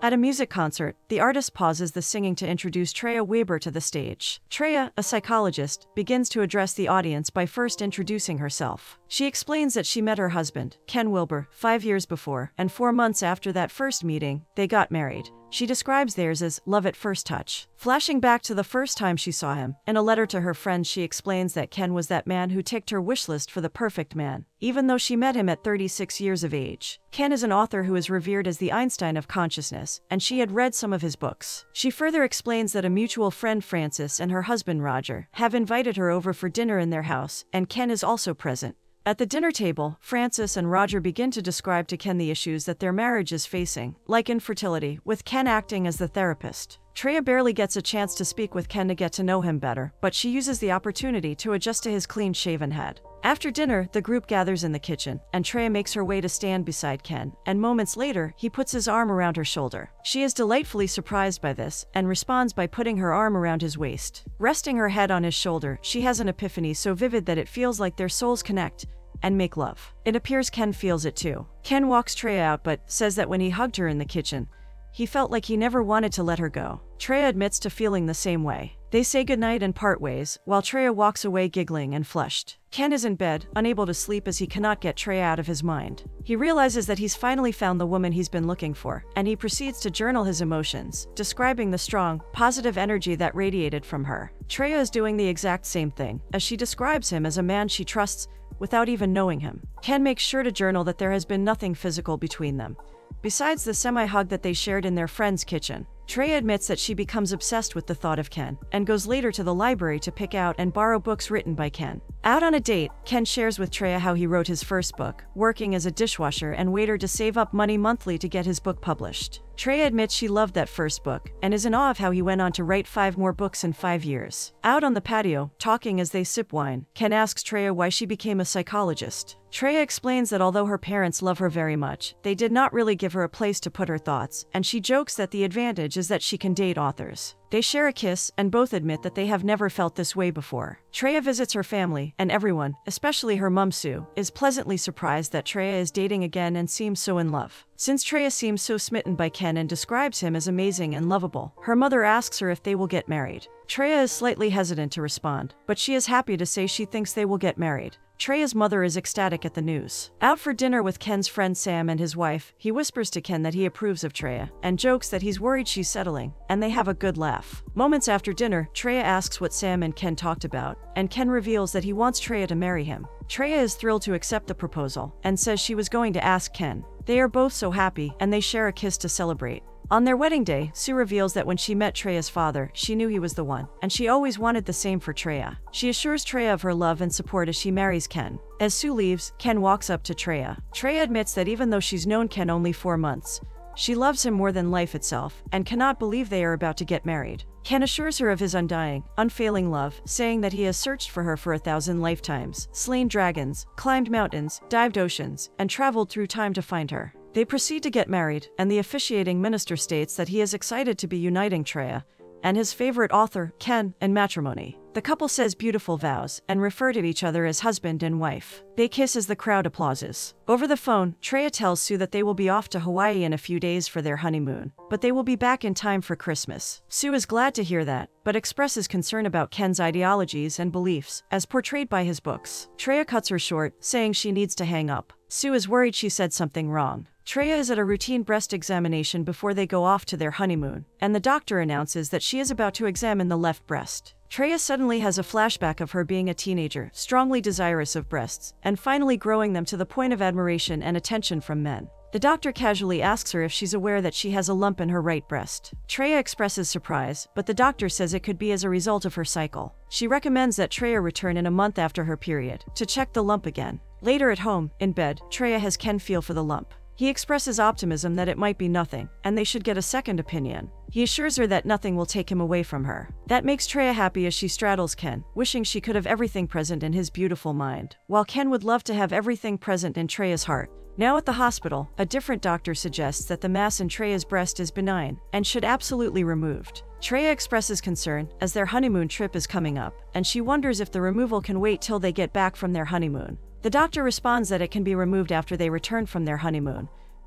At a music concert, the artist pauses the singing to introduce Treya Weber to the stage. Treya, a psychologist, begins to address the audience by first introducing herself. She explains that she met her husband, Ken Wilber, 5 years before, and 4 months after that first meeting, they got married. She describes theirs as love at first touch. Flashing back to the first time she saw him, in a letter to her friends she explains that Ken was that man who ticked her wish list for the perfect man, even though she met him at 36 years of age. Ken is an author who is revered as the Einstein of consciousness, and she had read some of his books. She further explains that a mutual friend, Frances, and her husband, Roger, have invited her over for dinner in their house, and Ken is also present. At the dinner table, Frances and Roger begin to describe to Ken the issues that their marriage is facing, like infertility, with Ken acting as the therapist. Treya barely gets a chance to speak with Ken to get to know him better, but she uses the opportunity to adjust to his clean-shaven head. After dinner, the group gathers in the kitchen, and Treya makes her way to stand beside Ken, and moments later, he puts his arm around her shoulder. She is delightfully surprised by this, and responds by putting her arm around his waist. Resting her head on his shoulder, she has an epiphany so vivid that it feels like their souls connect and make love. It appears Ken feels it too. Ken walks Treya out but says that when he hugged her in the kitchen, he felt like he never wanted to let her go. Treya admits to feeling the same way. They say goodnight and part ways, while Treya walks away giggling and flushed. Ken is in bed, unable to sleep as he cannot get Treya out of his mind. He realizes that he's finally found the woman he's been looking for, and he proceeds to journal his emotions, describing the strong, positive energy that radiated from her. Treya is doing the exact same thing, as she describes him as a man she trusts without even knowing him. Ken makes sure to journal that there has been nothing physical between them, besides the semi-hug that they shared in their friend's kitchen. Treya admits that she becomes obsessed with the thought of Ken, and goes later to the library to pick out and borrow books written by Ken. Out on a date, Ken shares with Treya how he wrote his first book, working as a dishwasher and waiter to save up money monthly to get his book published. Treya admits she loved that first book, and is in awe of how he went on to write 5 more books in 5 years. Out on the patio, talking as they sip wine, Ken asks Treya why she became a psychologist. Treya explains that although her parents love her very much, they did not really give her a place to put her thoughts, and she jokes that the advantage is that she can date authors. They share a kiss, and both admit that they have never felt this way before. Treya visits her family, and everyone, especially her mum Sue, is pleasantly surprised that Treya is dating again and seems so in love. Since Treya seems so smitten by Ken and describes him as amazing and lovable, her mother asks her if they will get married. Treya is slightly hesitant to respond, but she is happy to say she thinks they will get married. Treya's mother is ecstatic at the news. Out for dinner with Ken's friend Sam and his wife, he whispers to Ken that he approves of Treya, and jokes that he's worried she's settling, and they have a good laugh. Moments after dinner, Treya asks what Sam and Ken talked about, and Ken reveals that he wants Treya to marry him. Treya is thrilled to accept the proposal, and says she was going to ask Ken. They are both so happy, and they share a kiss to celebrate. On their wedding day, Sue reveals that when she met Treya's father, she knew he was the one, and she always wanted the same for Treya. She assures Treya of her love and support as she marries Ken. As Sue leaves, Ken walks up to Treya. Treya admits that even though she's known Ken only 4 months, she loves him more than life itself, and cannot believe they are about to get married. Ken assures her of his undying, unfailing love, saying that he has searched for her for 1,000 lifetimes, slain dragons, climbed mountains, dived oceans, and traveled through time to find her. They proceed to get married, and the officiating minister states that he is excited to be uniting Treya and his favorite author, Ken, in matrimony. The couple says beautiful vows and refer to each other as husband and wife. They kiss as the crowd applauses. Over the phone, Treya tells Sue that they will be off to Hawaii in a few days for their honeymoon, but they will be back in time for Christmas. Sue is glad to hear that, but expresses concern about Ken's ideologies and beliefs, as portrayed by his books. Treya cuts her short, saying she needs to hang up. Sue is worried she said something wrong. Treya is at a routine breast examination before they go off to their honeymoon, and the doctor announces that she is about to examine the left breast. Treya suddenly has a flashback of her being a teenager, strongly desirous of breasts, and finally growing them to the point of admiration and attention from men. The doctor casually asks her if she's aware that she has a lump in her right breast. Treya expresses surprise, but the doctor says it could be as a result of her cycle. She recommends that Treya return in a month after her period, to check the lump again. Later at home, in bed, Treya has Ken feel for the lump. He expresses optimism that it might be nothing, and they should get a second opinion. He assures her that nothing will take him away from her. That makes Treya happy as she straddles Ken, wishing she could have everything present in his beautiful mind, while Ken would love to have everything present in Treya's heart. Now at the hospital, a different doctor suggests that the mass in Treya's breast is benign, and should absolutely removed. Treya expresses concern, as their honeymoon trip is coming up, and she wonders if the removal can wait till they get back from their honeymoon. The doctor responds that it can be removed after they return from their honeymoon,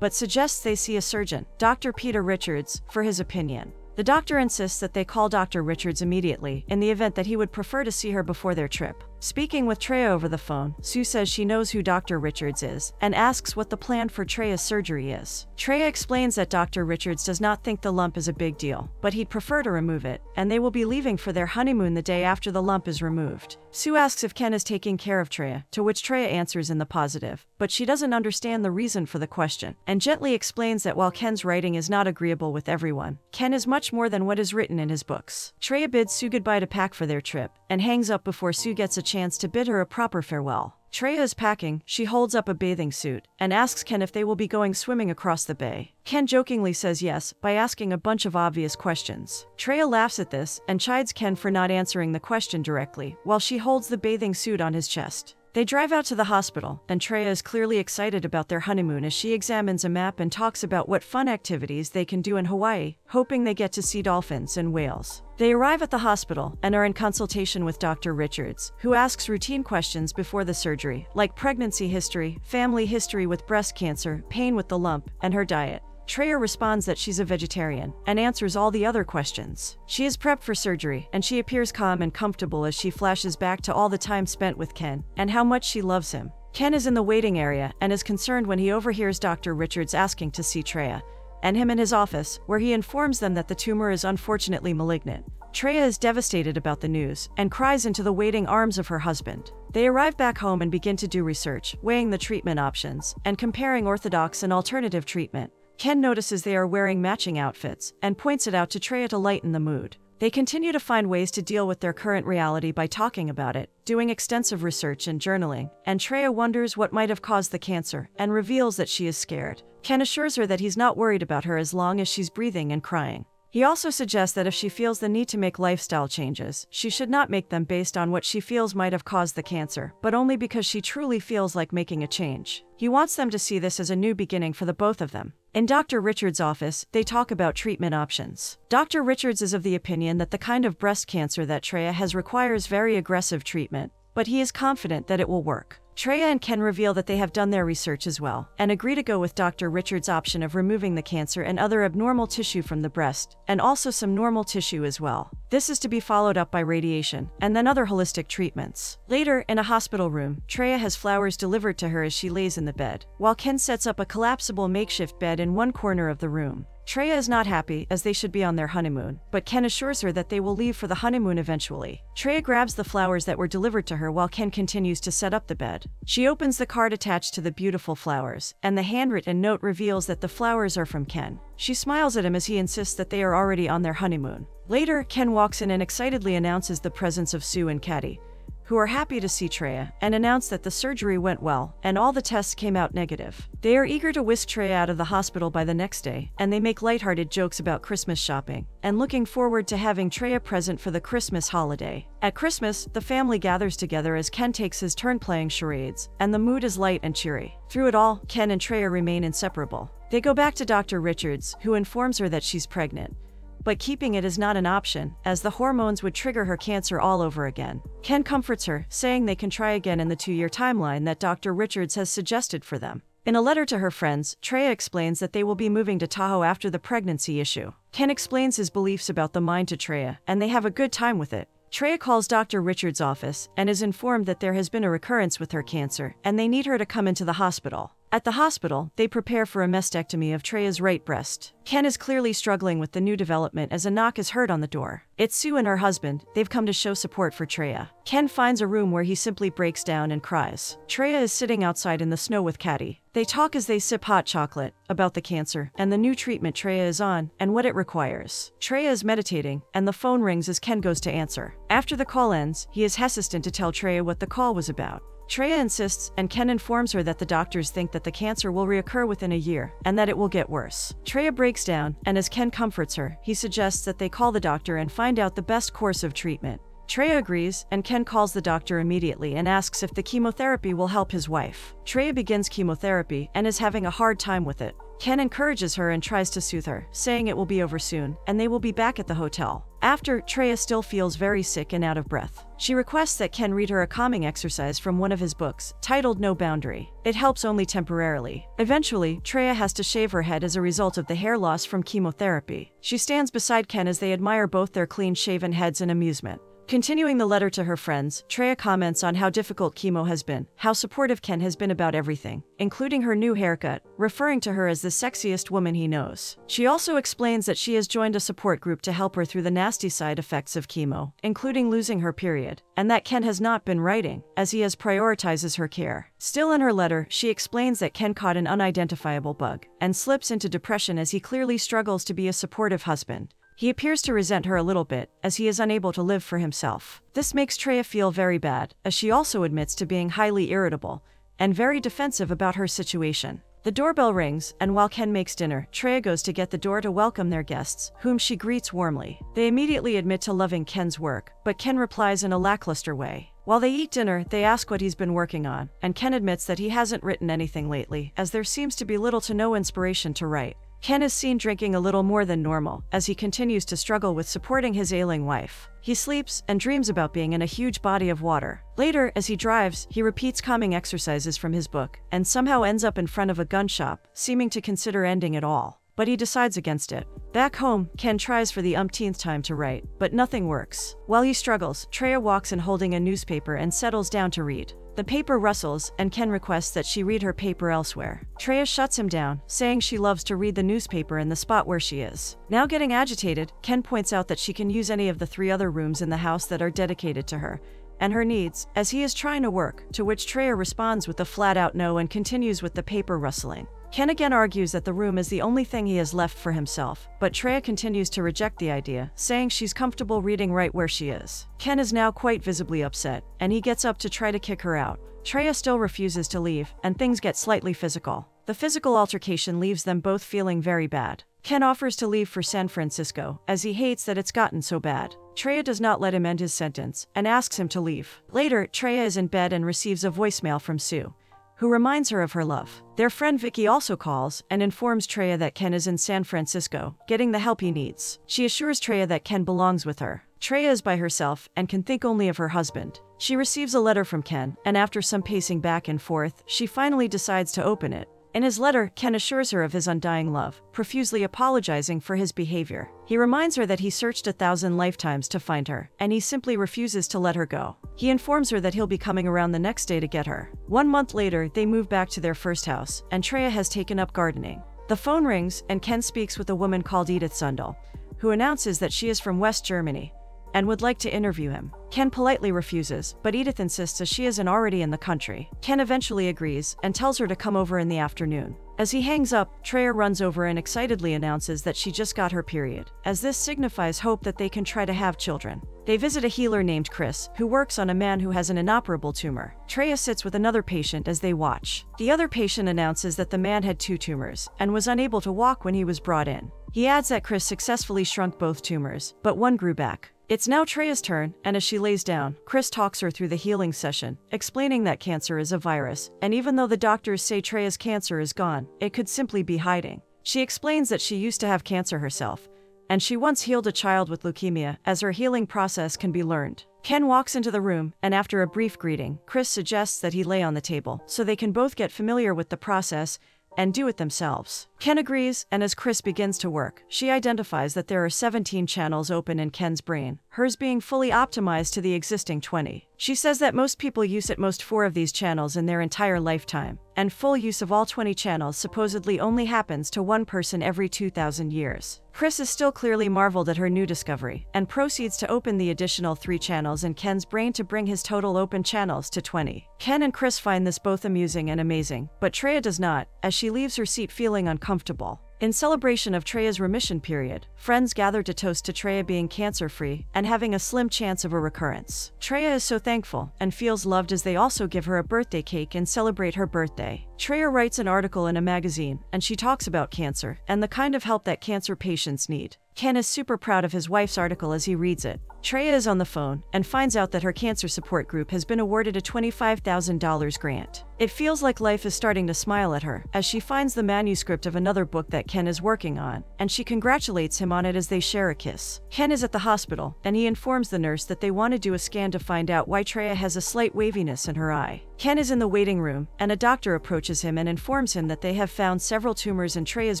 but suggests they see a surgeon, Dr. Peter Richards, for his opinion. The doctor insists that they call Dr. Richards immediately, in the event that he would prefer to see her before their trip. Speaking with Treya over the phone, Sue says she knows who Dr. Richards is, and asks what the plan for Treya's surgery is. Treya explains that Dr. Richards does not think the lump is a big deal, but he'd prefer to remove it, and they will be leaving for their honeymoon the day after the lump is removed. Sue asks if Ken is taking care of Treya, to which Treya answers in the positive, but she doesn't understand the reason for the question, and gently explains that while Ken's writing is not agreeable with everyone, Ken is much more than what is written in his books. Treya bids Sue goodbye to pack for their trip, and hangs up before Sue gets a chance to bid her a proper farewell. Treya is packing, she holds up a bathing suit, and asks Ken if they will be going swimming across the bay. Ken jokingly says yes, by asking a bunch of obvious questions. Treya laughs at this, and chides Ken for not answering the question directly, while she holds the bathing suit on his chest. They drive out to the hospital, and Treya is clearly excited about their honeymoon as she examines a map and talks about what fun activities they can do in Hawaii, hoping they get to see dolphins and whales. They arrive at the hospital and are in consultation with Dr. Richards, who asks routine questions before the surgery, like pregnancy history, family history with breast cancer, pain with the lump, and her diet. Treya responds that she's a vegetarian, and answers all the other questions. She is prepped for surgery, and she appears calm and comfortable as she flashes back to all the time spent with Ken, and how much she loves him. Ken is in the waiting area, and is concerned when he overhears Dr. Richards asking to see Treya, and him in his office, where he informs them that the tumor is unfortunately malignant. Treya is devastated about the news, and cries into the waiting arms of her husband. They arrive back home and begin to do research, weighing the treatment options, and comparing orthodox and alternative treatment. Ken notices they are wearing matching outfits, and points it out to Treya to lighten the mood. They continue to find ways to deal with their current reality by talking about it, doing extensive research and journaling, and Treya wonders what might have caused the cancer, and reveals that she is scared. Ken assures her that he's not worried about her as long as she's breathing and crying. He also suggests that if she feels the need to make lifestyle changes, she should not make them based on what she feels might have caused the cancer, but only because she truly feels like making a change. He wants them to see this as a new beginning for the both of them. In Dr. Richards' office, they talk about treatment options. Dr. Richards is of the opinion that the kind of breast cancer that Treya has requires very aggressive treatment, but he is confident that it will work. Treya and Ken reveal that they have done their research as well, and agree to go with Dr. Richards' option of removing the cancer and other abnormal tissue from the breast, and also some normal tissue as well. This is to be followed up by radiation, and then other holistic treatments. Later, in a hospital room, Treya has flowers delivered to her as she lays in the bed, while Ken sets up a collapsible makeshift bed in one corner of the room. Treya is not happy, as they should be on their honeymoon, but Ken assures her that they will leave for the honeymoon eventually. Treya grabs the flowers that were delivered to her while Ken continues to set up the bed. She opens the card attached to the beautiful flowers, and the handwritten note reveals that the flowers are from Ken. She smiles at him as he insists that they are already on their honeymoon. Later, Ken walks in and excitedly announces the presence of Sue and Caddy, who are happy to see Treya, and announce that the surgery went well, and all the tests came out negative. They are eager to whisk Treya out of the hospital by the next day, and they make lighthearted jokes about Christmas shopping, and looking forward to having Treya present for the Christmas holiday. At Christmas, the family gathers together as Ken takes his turn playing charades, and the mood is light and cheery. Through it all, Ken and Treya remain inseparable. They go back to Dr. Richards, who informs her that she's pregnant. But keeping it is not an option, as the hormones would trigger her cancer all over again. Ken comforts her, saying they can try again in the 2-year timeline that Dr. Richards has suggested for them. In a letter to her friends, Treya explains that they will be moving to Tahoe after the pregnancy issue. Ken explains his beliefs about the mind to Treya, and they have a good time with it. Treya calls Dr. Richards' office, and is informed that there has been a recurrence with her cancer, and they need her to come into the hospital. At the hospital, they prepare for a mastectomy of Treya's right breast. Ken is clearly struggling with the new development as a knock is heard on the door. It's Sue and her husband. They've come to show support for Treya. Ken finds a room where he simply breaks down and cries. Treya is sitting outside in the snow with Caddy. They talk as they sip hot chocolate, about the cancer, and the new treatment Treya is on, and what it requires. Treya is meditating, and the phone rings as Ken goes to answer. After the call ends, he is hesitant to tell Treya what the call was about. Treya insists, and Ken informs her that the doctors think that the cancer will reoccur within a year, and that it will get worse. Treya breaks down, and as Ken comforts her, he suggests that they call the doctor and find out the best course of treatment. Treya agrees, and Ken calls the doctor immediately and asks if the chemotherapy will help his wife. Treya begins chemotherapy, and is having a hard time with it. Ken encourages her and tries to soothe her, saying it will be over soon, and they will be back at the hotel. After, Treya still feels very sick and out of breath. She requests that Ken read her a calming exercise from one of his books, titled No Boundary. It helps only temporarily. Eventually, Treya has to shave her head as a result of the hair loss from chemotherapy. She stands beside Ken as they admire both their clean-shaven heads in amusement. Continuing the letter to her friends, Treya comments on how difficult chemo has been, how supportive Ken has been about everything, including her new haircut, referring to her as the sexiest woman he knows. She also explains that she has joined a support group to help her through the nasty side effects of chemo, including losing her period, and that Ken has not been writing, as he has prioritizes her care. Still in her letter, she explains that Ken caught an unidentifiable bug, and slips into depression as he clearly struggles to be a supportive husband. He appears to resent her a little bit, as he is unable to live for himself. This makes Treya feel very bad, as she also admits to being highly irritable and very defensive about her situation. The doorbell rings, and while Ken makes dinner, Treya goes to get the door to welcome their guests, whom she greets warmly. They immediately admit to loving Ken's work, but Ken replies in a lackluster way. While they eat dinner, they ask what he's been working on, and Ken admits that he hasn't written anything lately, as there seems to be little to no inspiration to write. Ken is seen drinking a little more than normal, as he continues to struggle with supporting his ailing wife. He sleeps and dreams about being in a huge body of water. Later, as he drives, he repeats calming exercises from his book, and somehow ends up in front of a gun shop, seeming to consider ending it all. But he decides against it. Back home, Ken tries for the umpteenth time to write, but nothing works. While he struggles, Treya walks in holding a newspaper and settles down to read. The paper rustles, and Ken requests that she read her paper elsewhere. Treya shuts him down, saying she loves to read the newspaper in the spot where she is. Now getting agitated, Ken points out that she can use any of the 3 other rooms in the house that are dedicated to her and her needs, as he is trying to work, to which Treya responds with a flat-out no and continues with the paper rustling. Ken again argues that the room is the only thing he has left for himself, but Treya continues to reject the idea, saying she's comfortable reading right where she is. Ken is now quite visibly upset, and he gets up to try to kick her out. Treya still refuses to leave, and things get slightly physical. The physical altercation leaves them both feeling very bad. Ken offers to leave for San Francisco, as he hates that it's gotten so bad. Treya does not let him end his sentence, and asks him to leave. Later, Treya is in bed and receives a voicemail from Sue, who reminds her of her love. Their friend Vicky also calls and informs Treya that Ken is in San Francisco, getting the help he needs. She assures Treya that Ken belongs with her. Treya is by herself and can think only of her husband. She receives a letter from Ken, and after some pacing back and forth, she finally decides to open it. In his letter, Ken assures her of his undying love, profusely apologizing for his behavior. He reminds her that he searched 1,000 lifetimes to find her, and he simply refuses to let her go. He informs her that he'll be coming around the next day to get her. 1 month later, they move back to their first house, and Treya has taken up gardening. The phone rings, and Ken speaks with a woman called Edith Sundal, who announces that she is from West Germany and would like to interview him. Ken politely refuses, but Edith insists as she isn't already in the country. Ken eventually agrees and tells her to come over in the afternoon. As he hangs up, Treya runs over and excitedly announces that she just got her period, as this signifies hope that they can try to have children. They visit a healer named Chris, who works on a man who has an inoperable tumor. Treya sits with another patient as they watch. The other patient announces that the man had 2 tumors and was unable to walk when he was brought in. He adds that Chris successfully shrunk both tumors, but one grew back. It's now Treya's turn, and as she lays down, Chris talks her through the healing session, explaining that cancer is a virus, and even though the doctors say Treya's cancer is gone, it could simply be hiding. She explains that she used to have cancer herself, and she once healed a child with leukemia, as her healing process can be learned. Ken walks into the room, and after a brief greeting, Chris suggests that he lay on the table, so they can both get familiar with the process and do it themselves. Ken agrees, and as Chris begins to work, she identifies that there are 17 channels open in Ken's brain, hers being fully optimized to the existing 20. She says that most people use at most 4 of these channels in their entire lifetime, and full use of all 20 channels supposedly only happens to 1 person every 2,000 years. Chris is still clearly marveled at her new discovery, and proceeds to open the additional 3 channels in Ken's brain to bring his total open channels to 20. Ken and Chris find this both amusing and amazing, but Treya does not, as she leaves her seat feeling uncomfortable. In celebration of Treya's remission period, friends gather to toast to Treya being cancer-free and having a slim chance of a recurrence. Treya is so thankful and feels loved as they also give her a birthday cake and celebrate her birthday. Treya writes an article in a magazine, and she talks about cancer and the kind of help that cancer patients need. Ken is super proud of his wife's article as he reads it. Treya is on the phone and finds out that her cancer support group has been awarded a $25,000 grant. It feels like life is starting to smile at her as she finds the manuscript of another book that Ken is working on, and she congratulates him on it as they share a kiss. Ken is at the hospital, and he informs the nurse that they want to do a scan to find out why Treya has a slight waviness in her eye. Ken is in the waiting room, and a doctor approaches him and informs him that they have found several tumors in Treya's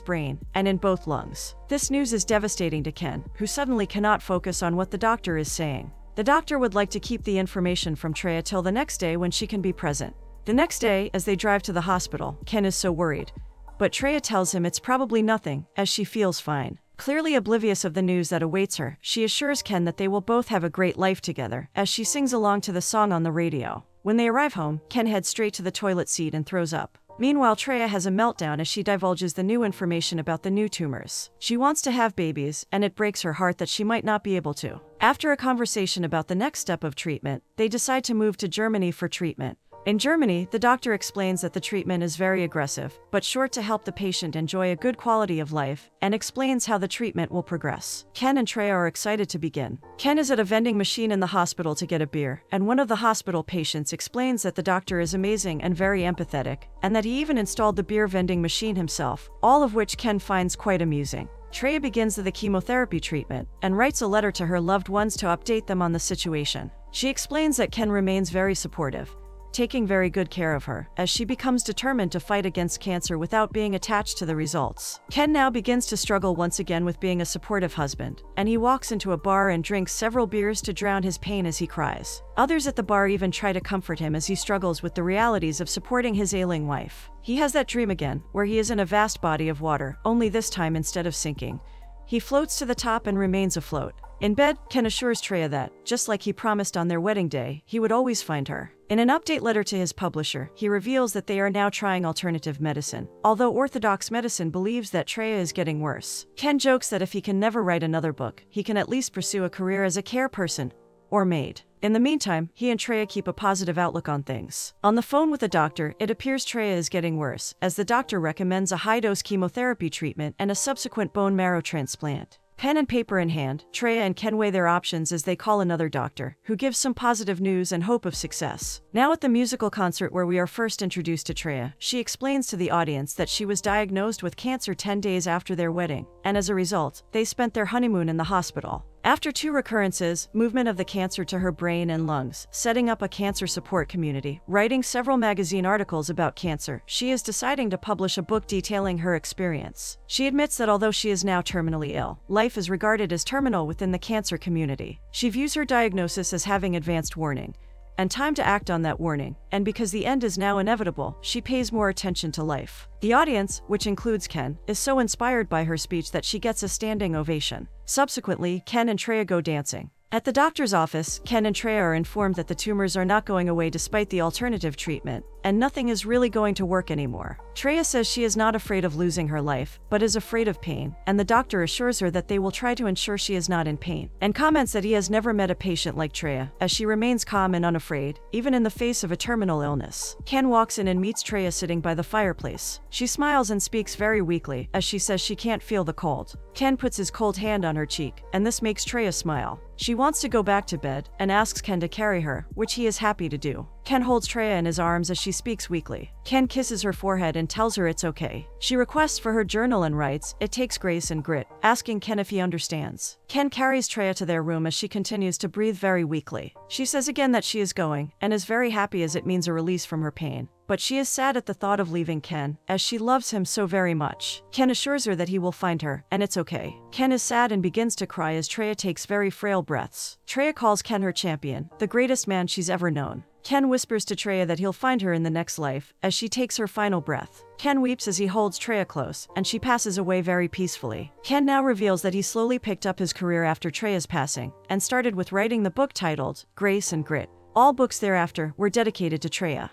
brain and in both lungs. This news is devastating to Ken, who suddenly cannot focus on what the doctor is saying. The doctor would like to keep the information from Treya till the next day when she can be present. The next day, as they drive to the hospital, Ken is so worried. But Treya tells him it's probably nothing, as she feels fine. Clearly oblivious of the news that awaits her, she assures Ken that they will both have a great life together, as she sings along to the song on the radio. When they arrive home, Ken heads straight to the toilet seat and throws up. Meanwhile, Treya has a meltdown as she divulges the new information about the new tumors. She wants to have babies, and it breaks her heart that she might not be able to. After a conversation about the next step of treatment, they decide to move to Germany for treatment. In Germany, the doctor explains that the treatment is very aggressive, but short to help the patient enjoy a good quality of life, and explains how the treatment will progress. Ken and Treya are excited to begin. Ken is at a vending machine in the hospital to get a beer, and one of the hospital patients explains that the doctor is amazing and very empathetic, and that he even installed the beer vending machine himself, all of which Ken finds quite amusing. Treya begins the chemotherapy treatment, and writes a letter to her loved ones to update them on the situation. She explains that Ken remains very supportive, taking very good care of her, as she becomes determined to fight against cancer without being attached to the results. Ken now begins to struggle once again with being a supportive husband, and he walks into a bar and drinks several beers to drown his pain as he cries. Others at the bar even try to comfort him as he struggles with the realities of supporting his ailing wife. He has that dream again, where he is in a vast body of water, only this time instead of sinking, he floats to the top and remains afloat. In bed, Ken assures Treya that, just like he promised on their wedding day, he would always find her. In an update letter to his publisher, he reveals that they are now trying alternative medicine, although orthodox medicine believes that Treya is getting worse. Ken jokes that if he can never write another book, he can at least pursue a career as a care person or maid. In the meantime, he and Treya keep a positive outlook on things. On the phone with the doctor, it appears Treya is getting worse, as the doctor recommends a high-dose chemotherapy treatment and a subsequent bone marrow transplant. Pen and paper in hand, Treya and Ken weigh their options as they call another doctor, who gives some positive news and hope of success. Now at the musical concert where we are first introduced to Treya, she explains to the audience that she was diagnosed with cancer 10 days after their wedding, and as a result, they spent their honeymoon in the hospital. After 2 recurrences, movement of the cancer to her brain and lungs, setting up a cancer support community, writing several magazine articles about cancer, she is deciding to publish a book detailing her experience. She admits that although she is now terminally ill, life is regarded as terminal within the cancer community. She views her diagnosis as having advanced warning, and time to act on that warning, and because the end is now inevitable, she pays more attention to life. The audience, which includes Ken, is so inspired by her speech that she gets a standing ovation. Subsequently, Ken and Treya go dancing. At the doctor's office, Ken and Treya are informed that the tumors are not going away despite the alternative treatment, and nothing is really going to work anymore. Treya says she is not afraid of losing her life, but is afraid of pain, and the doctor assures her that they will try to ensure she is not in pain, and comments that he has never met a patient like Treya, as she remains calm and unafraid, even in the face of a terminal illness. Ken walks in and meets Treya sitting by the fireplace. She smiles and speaks very weakly, as she says she can't feel the cold. Ken puts his cold hand on her cheek, and this makes Treya smile. She wants to go back to bed, and asks Ken to carry her, which he is happy to do. Ken holds Treya in his arms as she speaks weakly. Ken kisses her forehead and tells her it's okay. She requests for her journal and writes, "It takes grace and grit," asking Ken if he understands. Ken carries Treya to their room as she continues to breathe very weakly. She says again that she is going, and is very happy as it means a release from her pain. But she is sad at the thought of leaving Ken, as she loves him so very much. Ken assures her that he will find her, and it's okay. Ken is sad and begins to cry as Treya takes very frail breaths. Treya calls Ken her champion, the greatest man she's ever known. Ken whispers to Treya that he'll find her in the next life, as she takes her final breath. Ken weeps as he holds Treya close, and she passes away very peacefully. Ken now reveals that he slowly picked up his career after Treya's passing, and started with writing the book titled Grace and Grit. All books thereafter were dedicated to Treya.